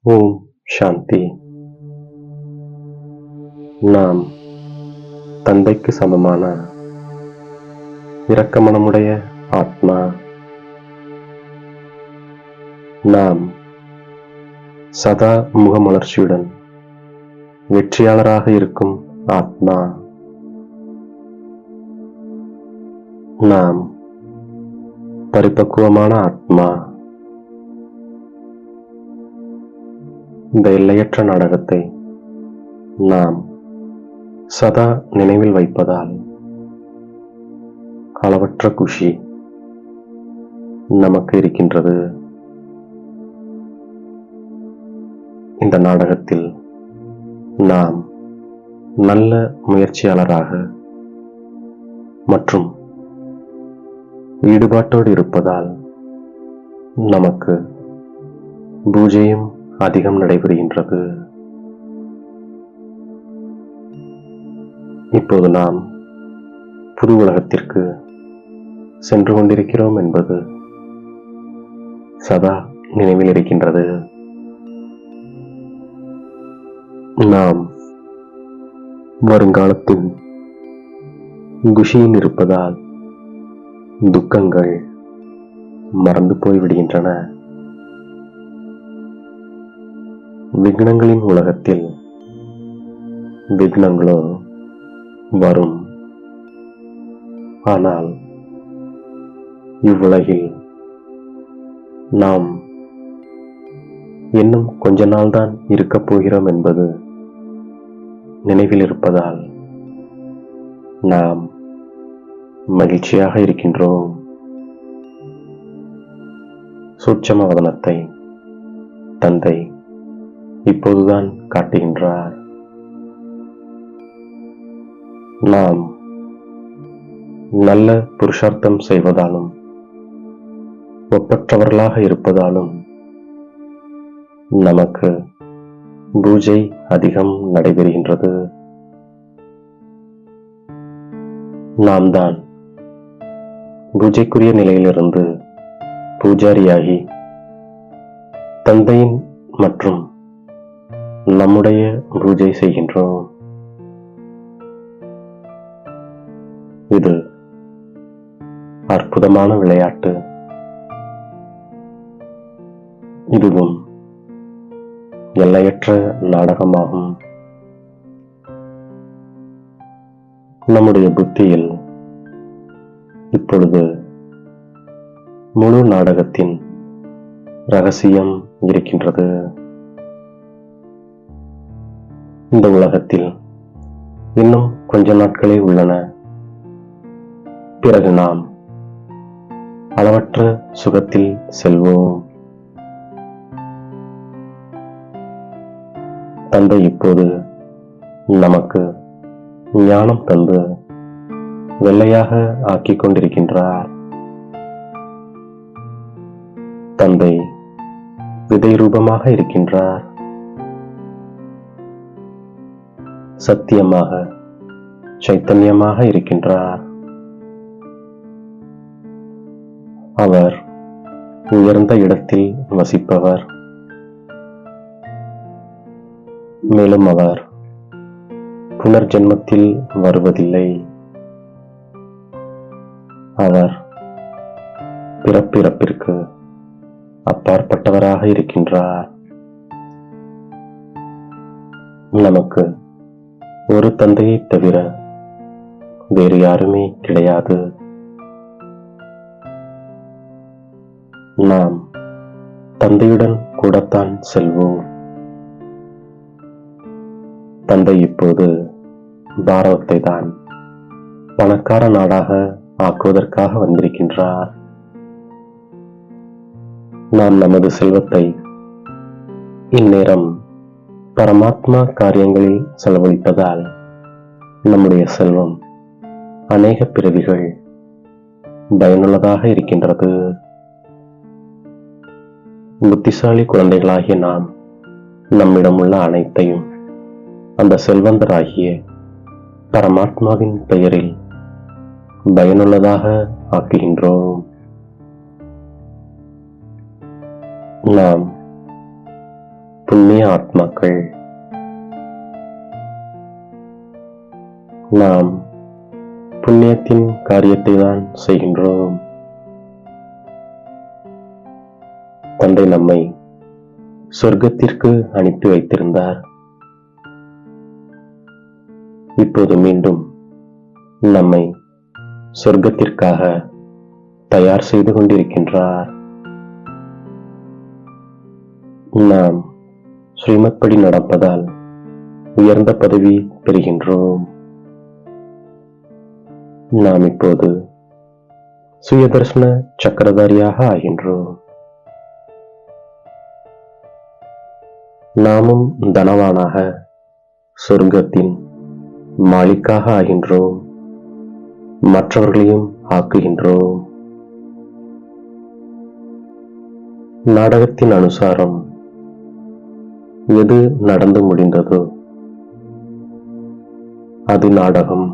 ஓம் சாந்தி. நாம் தந்தைக்கு சமமான இரக்கமனமுடைய ஆத்மா. நாம் சதா முகமலர்ச்சியுடன் வெற்றியாளராக இருக்கும் ஆத்மா. நாம் பரிபக்குவமான ஆத்மா. இந்த எல்லையற்ற நாடகத்தை நாம் சதா நினைவில் வைப்பதால் அளவற்ற குஷி நமக்கு இருக்கின்றது. இந்த நாடகத்தில் நாம் நல்ல முயற்சியாளராக மற்றும் ஈடுபாட்டோடு இருப்பதால் நமக்கு பூஜையும் அதிகம் நடைபெறுகின்றது. இப்போது நாம் புது உலகத்திற்கு சென்று கொண்டிருக்கிறோம் என்பது சதா நினைவில் இருக்கின்றது. நாம் வருங்காலத்தின் குஷியில் இருப்பதால் துக்கங்கள் மறந்து போய்விடுகின்றன. விக்னங்களின் உலகத்தில் விக்னங்களோ வரும். ஆனால் இவ்வுலகில் நாம் இன்னும் கொஞ்ச நாள்தான் இருக்கப் போகிறோம் என்பது நினைவில் இருப்பதால் நாம் மகிழ்ச்சியாக இருக்கின்றோம். சூட்சம வதனத்தை தந்தை இப்போதுதான் காட்டுகின்றார். நாம் நல்ல புருஷார்த்தம் செய்வதாலும் ஒப்பற்றவர்களாக இருப்பதாலும் நமக்கு பூஜை அதிகம் நடைபெறுகின்றது. நாம் தான் பூஜைக்குரிய நிலையிலிருந்து பூஜாரியாகி தந்தையின் மற்றும் நம்முடைய பூஜை செய்கின்றோம். இது அற்புதமான விளையாட்டு. இதுவும் எல்லையற்ற நாடகமாகும். நம்முடைய புத்தியில் இப்பொழுது முழு நாடகத்தின் ரகசியம் இருக்கின்றது. இந்த உலகத்தில் இன்னும் கொஞ்ச நாட்களே உள்ளன. பிறகு நாம் அளவற்ற சுகத்தில் செல்வோம். தந்தை இப்போது நமக்கு ஞானம் தந்து வெள்ளையாக ஆக்கிக் கொண்டிருக்கின்றார். தந்தை விதை ரூபமாக இருக்கின்றார். சத்தியமாக சைத்தன்யமாக இருக்கின்றார். அவர் உயர்ந்த இடத்தில் வசிப்பவர். மேலும் அவர் புனர்ஜென்மத்தில் வருவதில்லை. அவர் பிறப்பிறப்பிற்கு அப்பாற்பட்டவராக இருக்கின்றார். நமக்கு ஒரு தந்தையை தவிர வேறு யாருமே கிடையாது. நாம் தந்தையுடன் கூடத்தான் செல்வோம். தந்தை இப்போது பாரதத்தை தான் பணக்கார நாடாக ஆக்குவதற்காக வந்திருக்கின்றார். நாம் நமது செல்வத்தை இந்நேரம் பரமாத்மா காரியங்களில் செலவழிப்பதால் நம்முடைய செல்வம் அநேக பிறவிகள் பயனுள்ளதாக இருக்கின்றது. புத்திசாலி குழந்தைகளாகிய நாம் நம்மிடம் உள்ள அனைத்தையும் அந்த செல்வந்தராகிய பரமாத்மாவின் பெயரில் பயனுள்ளதாக ஆக்குகின்றோம். நாம் புண்ணிய ஆத்மாக்கள், நாம் புண்ணியத்தின் காரியத்தை தான் செய்கின்றோம். தந்தை நம்மை சொர்க்கத்திற்கு அனுப்பி வைத்திருந்தார். இப்போது மீண்டும் நம்மை சொர்க்கத்திற்காக தயார் செய்து கொண்டிருக்கின்றார். நாம் ஸ்ரீமத் படி நடப்பதால் உயர்ந்த பதவி பெறுகின்றோம். நாம் இப்போது சுயதர்சன சக்கரதாரியாக ஆகின்றோம். நாமும் தனவானாக சொர்க்கத்தின் மாலிக்காக ஆகின்றோம். மற்றவர்களையும் ஆக்குகின்றோம். நாடகத்தின் அனுசாரம் எது நடந்து முடிந்ததோ அது நாடகம்.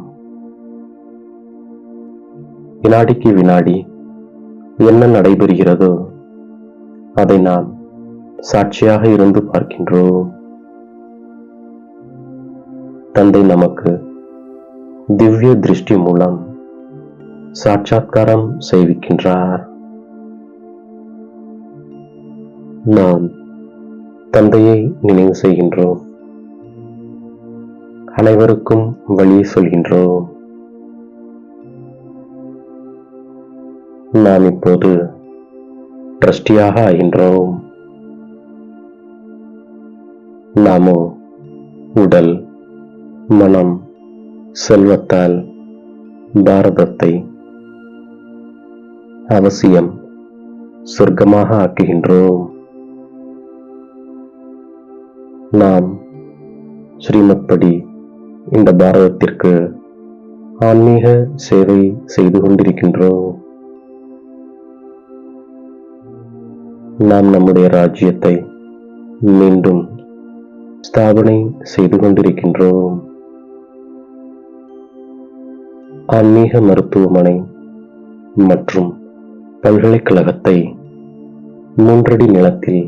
வினாடிக்கு வினாடி என்ன நடைபெறுகிறதோ அதை நாம் சாட்சியாக இருந்து பார்க்கின்றோம். தந்தை நமக்கு திவ்ய திருஷ்டி மூலம் சாட்சாத்காரம் செய்விக்கின்றார். நாம் தந்தையை நினைவு செய்கின்றோம். அனைவருக்கும் வழி சொல்கின்றோம். நாம் இப்போது ட்ரஸ்டியாக ஆகின்றோம். நாமோ உடல், மனம், செல்வத்தால் பாரதத்தை அவசியம் சொர்க்கமாக ஆக்குகின்றோம். நாம் ஸ்ரீமத் படி இந்த பாரதத்திற்கு ஆன்மீக சேவை செய்து கொண்டிருக்கின்றோம். நாம் நம்முடைய ராஜ்யத்தை மீண்டும் ஸ்தாபனை செய்து கொண்டிருக்கின்றோம். ஆன்மீக மருத்துவமனை மற்றும் பல்கலைக்கழகத்தை 3 அடி நிலத்தில்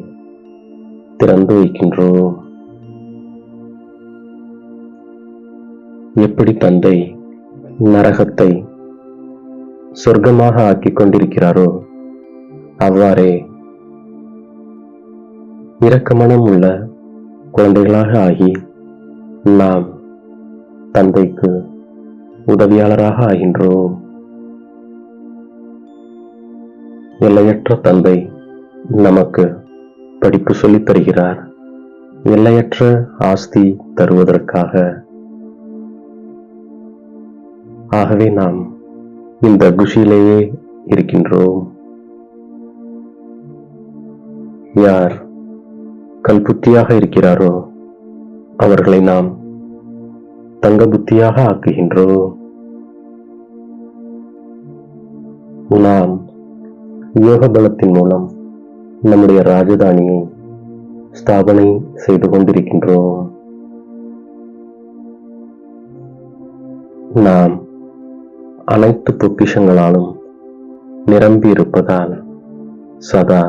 திறந்து வைக்கின்றோம். எப்படி தந்தை நரகத்தை சொர்க்கமாக ஆக்கிக் கொண்டிருக்கிறாரோ அவ்வாறே இரக்கமனம் உள்ள குழந்தைகளாக ஆகி நாம் தந்தைக்கு உதவியாளராக ஆகின்றோம். எல்லையற்ற தந்தை நமக்கு படிப்பு சொல்லித் தருகிறார். எல்லையற்ற ஆஸ்தி தருவதற்காக. ஆகவே நாம் இந்த குஷியிலேயே இருக்கின்றோம். யார் கல்புத்தியாக இருக்கிறாரோ அவர்களை நாம் தங்க புத்தியாக ஆக்குகின்றோம். நாம் யோக பலத்தின் மூலம் நம்முடைய ராஜதானியை ஸ்தாபனை செய்து கொண்டிருக்கின்றோம். நாம் அனைத்து பொக்கிஷங்களாலும் நிரம்பி இருப்பதால் சதா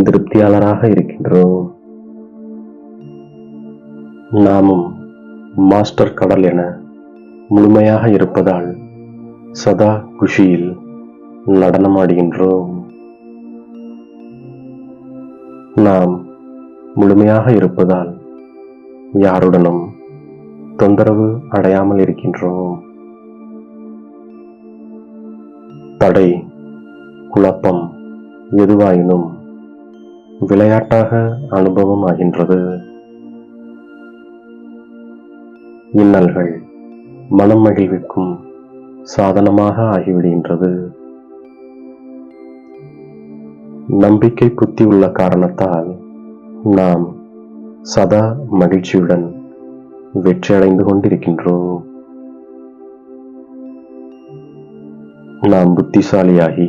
திருப்தியாளராக இருக்கின்றோம். நாமும் மாஸ்டர் கடல் என முழுமையாக இருப்பதால் சதா குஷியில் நடனமாடுகின்றோம். நாம் முழுமையாக இருப்பதால் யாருடனும் தொந்தரவு அடையாமல் இருக்கின்றோம். தடை, குழப்பம் எதுவாயினும் விளையாட்டாக அனுபவம் ஆகின்றது. இன்னல்கள் மனம் மகிழ்விக்கும் சாதனமாக ஆகிவிடுகின்றது. நம்பிக்கை புத்தி உள்ள காரணத்தால் நாம் சதா மகிழ்ச்சியுடன் வெற்றியடைந்து கொண்டிருக்கின்றோம். நாம் புத்திசாலியாகி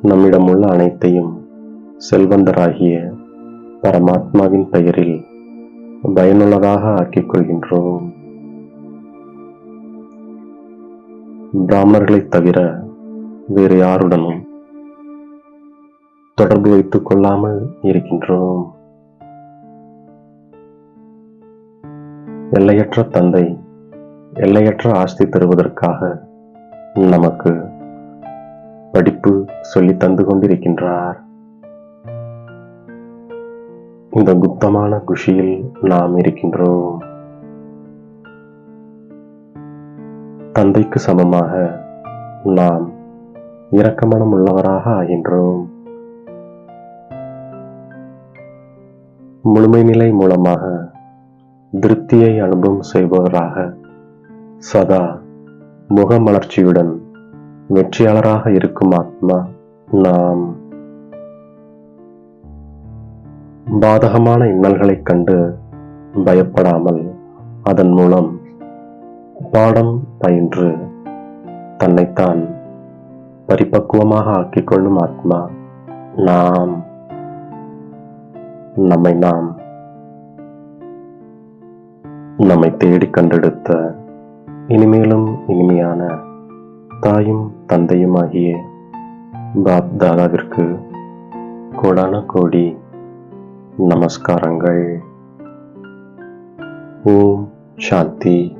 நம்மிடம் உள்ள அனைத்தையும் செல்வந்தராகிய பரமாத்மாவின் பெயரில் பயனுள்ளதாக ஆக்கிக் கொள்கின்றோம். பிராமணர்களைத் தவிர வேறு யாருடனும் தொடர்பு வைத்துக் கொள்ளாமல் இருக்கின்றோம். எல்லையற்ற தந்தை எல்லையற்ற ஆஸ்தி தருவதற்காக நமக்கு படிப்பு சொல்லி தந்து கொண்டிருக்கின்றார். இந்த குப்தமான குஷியில் நாம் இருக்கின்றோம். தந்தைக்கு சமமாக நாம் இரக்கமனம் உள்ளவராக ஆகின்றோம். முழுமை நிலை மூலமாக திருப்தியை அனுபவம் செய்பவராக சதா முகமலர்ச்சியுடன் வெற்றியாளராக இருக்கும் ஆத்மா நாம். பாதகமான இன்னல்களைக் கண்டு பயப்படாமல் அதன் மூலம் பாடம் பயின்று தன்னைத்தான் பரிபக்குவமாக ஆக்கிக்கொள்ளும் ஆத்மா நாம். நம்மை தேடி கண்டெடுத்த இனிமேலும் இனிமையான தாயும் தந்தையும் ஆகிய பாப் தாதாவிற்கு கோடான கோடி நமஸ்காரங்கள். ஓம் சாந்தி.